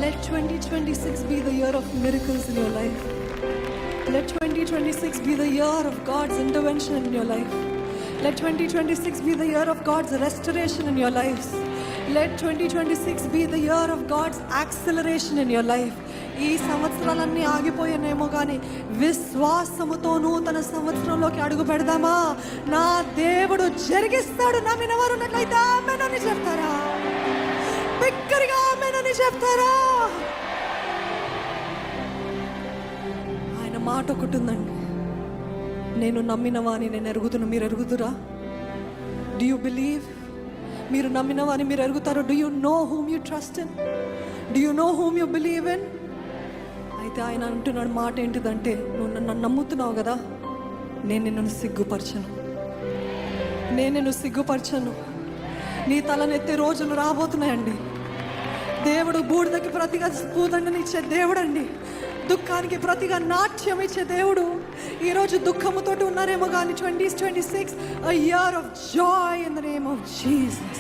Let 2026 be the year of miracles in your life. Let 2026 be the year of God's intervention in your life. Let 2026 be the year of God's restoration in your lives. Let 2026 be the year of God's acceleration in your life. ఈ సంవత్సరాలన్నీ ఆగిపోయానేమో కానీ విశ్వాసముతో నూతన సంవత్సరంలోకి అడుగు పెడదామా? నా దేవుడు జరిగిస్తాడు. నమ్మిన వారు ఉన్నట్లయితే ఆమేన్ అని చెప్తారా? బిగ్గరగా ఆమేన్ అని చెప్తారా? ఆయన మాట ఒకటి ఉందండి, నేను నమ్మిన వాని నేను ఎరుగుతున్నా. మీరు ఎరుగుతురా? Do you believe? మీరు నమ్మిన వాని మీరు ఎరుగుతారు. Do you know whom you trust in? Do you know whom you believe in? అయితే ఆయన అంటున్నాడు మాట ఏంటిదంటే, నువ్వు నన్ను నమ్ముతున్నావు కదా, నేను నిన్ను సిగ్గుపరచను. నేను నిన్ను సిగ్గుపరచను. నీ తలనెత్తే రోజులు రాబోతున్నాయండి. దేవుడు బూడిదకి ప్రతిగా పూదండనిచ్చే దేవుడు అండి. దుఃఖానికి ప్రతిగా నాట్యం ఇచ్చే దేవుడు. ఈరోజు దుఃఖముతోటి ఉన్నారేమో కానీ 2026 a year of joy in the name of Jesus.